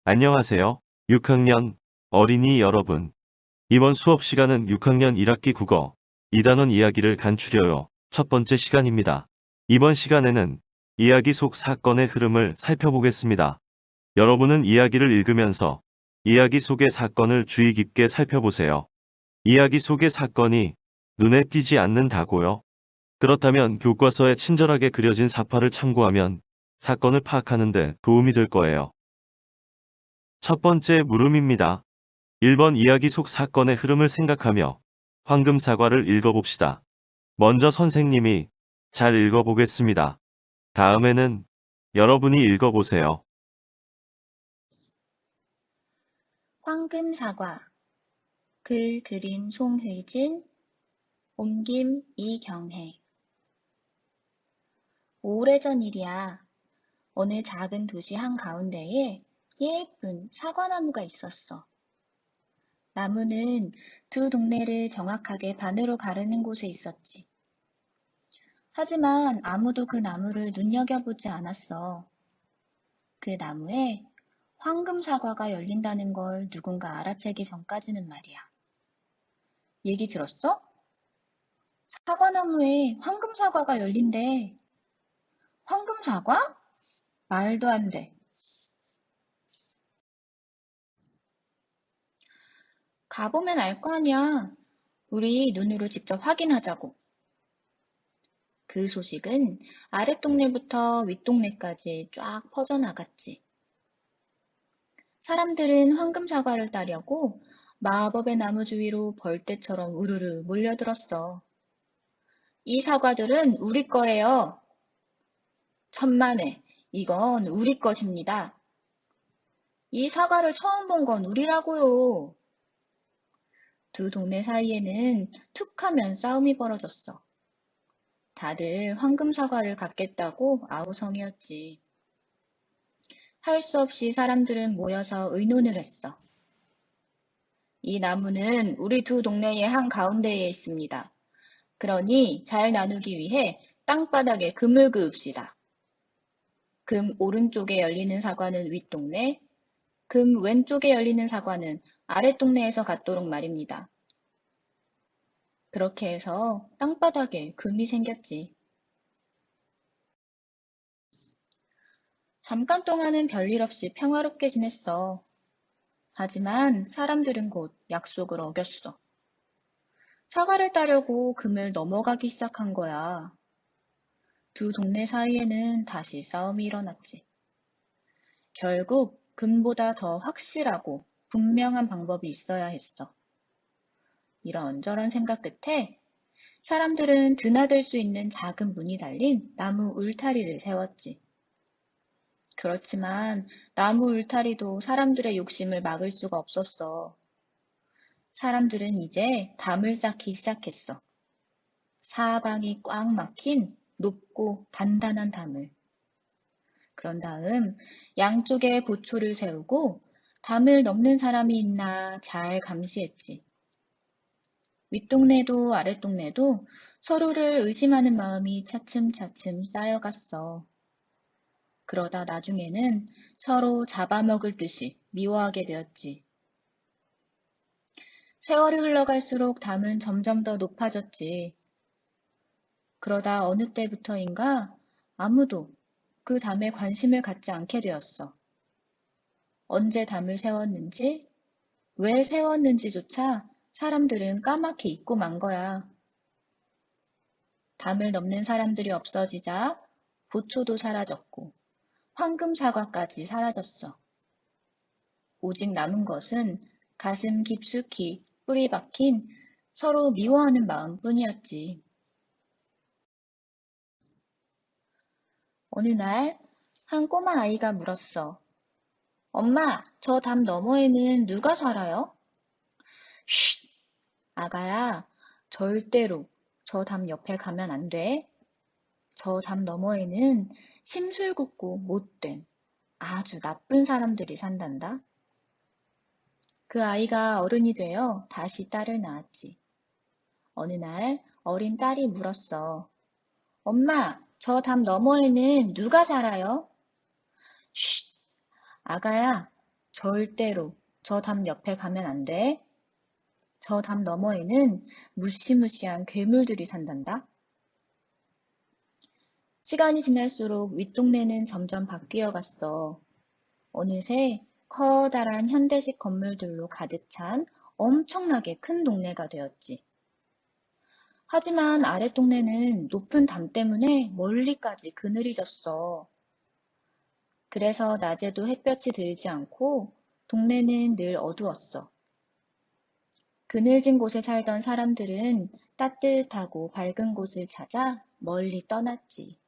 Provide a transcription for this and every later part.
안녕하세요. 6학년 어린이 여러분. 이번 수업 시간은 6학년 1학기 국어 2단원 이야기를 간추려요. 첫 번째 시간입니다. 이번 시간에는 이야기 속 사건의 흐름을 살펴보겠습니다. 여러분은 이야기를 읽으면서 이야기 속의 사건을 주의 깊게 살펴보세요. 이야기 속의 사건이 눈에 띄지 않는다고요? 그렇다면 교과서에 친절하게 그려진 사파를 참고하면 사건을 파악하는 데 도움이 될 거예요. 첫 번째 물음입니다. 1번 이야기 속 사건의 흐름을 생각하며 황금 사과를 읽어봅시다. 먼저 선생님이 잘 읽어보겠습니다. 다음에는 여러분이 읽어보세요. 황금 사과. 글 그림 송휘진, 옮김 이경혜. 오래전 일이야. 어느 작은 도시 한가운데에 예쁜 사과나무가 있었어. 나무는 두 동네를 정확하게 반으로 가르는 곳에 있었지. 하지만 아무도 그 나무를 눈여겨보지 않았어. 그 나무에 황금 사과가 열린다는 걸 누군가 알아채기 전까지는 말이야. 얘기 들었어? 사과나무에 황금 사과가 열린대. 황금 사과? 말도 안 돼. 가보면 알 거 아니야. 우리 눈으로 직접 확인하자고. 그 소식은 아랫동네부터 윗동네까지 쫙 퍼져나갔지. 사람들은 황금 사과를 따려고 마법의 나무 주위로 벌떼처럼 우르르 몰려들었어. 이 사과들은 우리 거예요. 천만에, 이건 우리 것입니다. 이 사과를 처음 본 건 우리라고요. 두 동네 사이에는 툭하면 싸움이 벌어졌어. 다들 황금 사과를 갖겠다고 아우성이었지. 할 수 없이 사람들은 모여서 의논을 했어. 이 나무는 우리 두 동네의 한가운데에 있습니다. 그러니 잘 나누기 위해 땅바닥에 금을 그읍시다. 금 오른쪽에 열리는 사과는 윗동네, 금 왼쪽에 열리는 사과는 아랫동네에서 갖도록 말입니다. 그렇게 해서 땅바닥에 금이 생겼지. 잠깐 동안은 별일 없이 평화롭게 지냈어. 하지만 사람들은 곧 약속을 어겼어. 사과를 따려고 금을 넘어가기 시작한 거야. 두 동네 사이에는 다시 싸움이 일어났지. 결국 금보다 더 확실하고 분명한 방법이 있어야 했어. 이런저런 생각 끝에 사람들은 드나들 수 있는 작은 문이 달린 나무 울타리를 세웠지. 그렇지만 나무 울타리도 사람들의 욕심을 막을 수가 없었어. 사람들은 이제 담을 쌓기 시작했어. 사방이 꽉 막힌 높고 단단한 담을. 그런 다음 양쪽에 보초를 세우고 담을 넘는 사람이 있나 잘 감시했지. 윗동네도 아랫동네도 서로를 의심하는 마음이 차츰차츰 쌓여갔어. 그러다 나중에는 서로 잡아먹을 듯이 미워하게 되었지. 세월이 흘러갈수록 담은 점점 더 높아졌지. 그러다 어느 때부터인가 아무도 그 담에 관심을 갖지 않게 되었어. 언제 담을 세웠는지, 왜 세웠는지조차 사람들은 까맣게 잊고 만 거야. 담을 넘는 사람들이 없어지자 보초도 사라졌고 황금 사과까지 사라졌어. 오직 남은 것은 가슴 깊숙이 뿌리 박힌 서로 미워하는 마음뿐이었지. 어느 날 한 꼬마 아이가 물었어. 엄마, 저 담 너머에는 누가 살아요? 쉿! 아가야, 절대로 저 담 옆에 가면 안 돼. 저 담 너머에는 심술궂고 못된 아주 나쁜 사람들이 산단다. 그 아이가 어른이 되어 다시 딸을 낳았지. 어느 날 어린 딸이 물었어. 엄마, 저 담 너머에는 누가 살아요? 쉿! 아가야, 절대로 저 담 옆에 가면 안 돼. 저 담 너머에는 무시무시한 괴물들이 산단다. 시간이 지날수록 윗동네는 점점 바뀌어 갔어. 어느새 커다란 현대식 건물들로 가득 찬 엄청나게 큰 동네가 되었지. 하지만 아랫동네는 높은 담 때문에 멀리까지 그늘이 졌어. 그래서 낮에도 햇볕이 들지 않고 동네는 늘 어두웠어. 그늘진 곳에 살던 사람들은 따뜻하고 밝은 곳을 찾아 멀리 떠났지.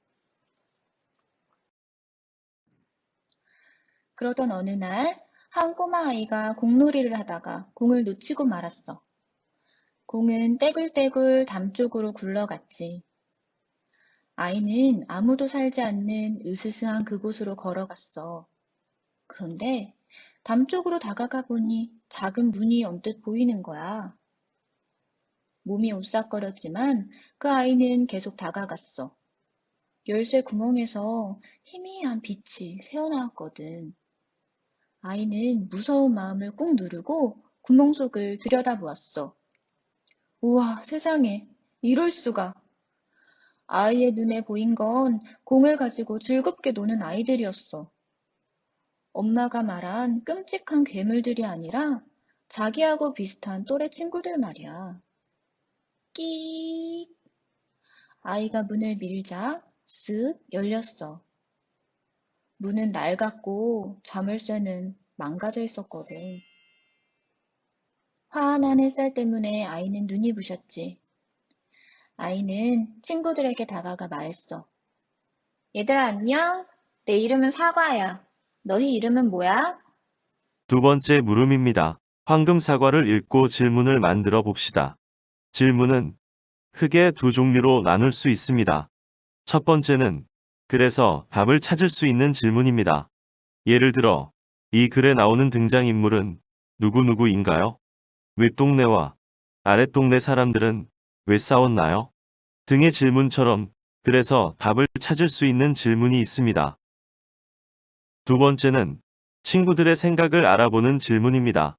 그러던 어느 날, 한 꼬마 아이가 공놀이를 하다가 공을 놓치고 말았어. 공은 떼굴떼굴 담 쪽으로 굴러갔지. 아이는 아무도 살지 않는 으스스한 그곳으로 걸어갔어. 그런데 담 쪽으로 다가가 보니 작은 문이 언뜻 보이는 거야. 몸이 오싹거렸지만 그 아이는 계속 다가갔어. 열쇠 구멍에서 희미한 빛이 새어나왔거든. 아이는 무서운 마음을 꾹 누르고 구멍 속을 들여다보았어. 우와, 세상에, 이럴 수가. 아이의 눈에 보인 건 공을 가지고 즐겁게 노는 아이들이었어. 엄마가 말한 끔찍한 괴물들이 아니라 자기하고 비슷한 또래 친구들 말이야. 끼익. 아이가 문을 밀자 쓱 열렸어. 문은 낡았고 자물쇠는 망가져 있었거든. 환한 햇살 때문에 아이는 눈이 부셨지. 아이는 친구들에게 다가가 말했어. 얘들아 안녕? 내 이름은 사과야. 너희 이름은 뭐야? 두 번째 물음입니다. 황금 사과를 읽고 질문을 만들어 봅시다. 질문은 크게 두 종류로 나눌 수 있습니다. 첫 번째는 그래서 답을 찾을 수 있는 질문입니다. 예를 들어, 이 글에 나오는 등장인물은 누구누구인가요? 윗동네와 아랫동네 사람들은 왜 싸웠나요? 등의 질문처럼 그래서 답을 찾을 수 있는 질문이 있습니다. 두 번째는 친구들의 생각을 알아보는 질문입니다.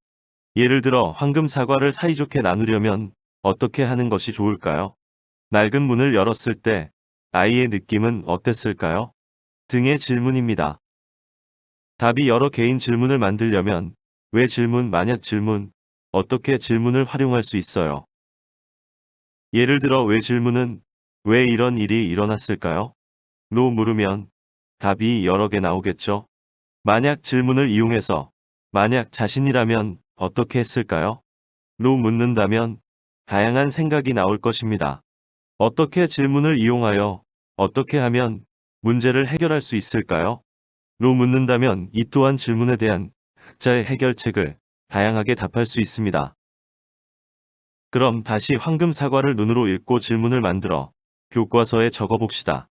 예를 들어 황금 사과를 사이좋게 나누려면 어떻게 하는 것이 좋을까요? 낡은 문을 열었을 때 아이의 느낌은 어땠을까요? 등의 질문입니다. 답이 여러 개인 질문을 만들려면 왜 질문, 만약 질문, 어떻게 질문을 활용할 수 있어요. 예를 들어 왜 질문은 왜 이런 일이 일어났을까요? 로 물으면 답이 여러 개 나오겠죠. 만약 질문을 이용해서 만약 자신이라면 어떻게 했을까요? 로 묻는다면 다양한 생각이 나올 것입니다. 어떻게 질문을 이용하여 어떻게 하면 문제를 해결할 수 있을까요? 로 묻는다면 이 또한 질문에 대한 각자의 해결책을 다양하게 답할 수 있습니다. 그럼 다시 황금 사과를 눈으로 읽고 질문을 만들어 교과서에 적어봅시다.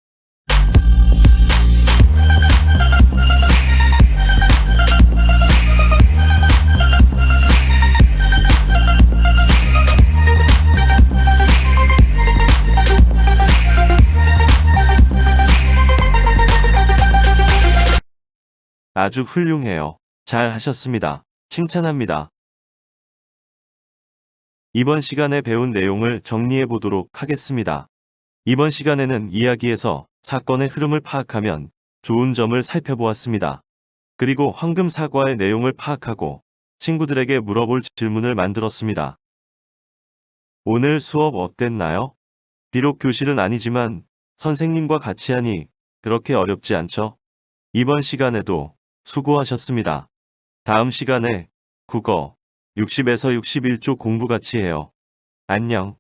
아주 훌륭해요. 잘 하셨습니다. 칭찬합니다. 이번 시간에 배운 내용을 정리해 보도록 하겠습니다. 이번 시간에는 이야기에서 사건의 흐름을 파악하면 좋은 점을 살펴보았습니다. 그리고 황금 사과의 내용을 파악하고 친구들에게 물어볼 질문을 만들었습니다. 오늘 수업 어땠나요? 비록 교실은 아니지만 선생님과 같이 하니 그렇게 어렵지 않죠? 이번 시간에도 수고하셨습니다. 다음 시간에 국어 60에서 61쪽 공부 같이 해요. 안녕.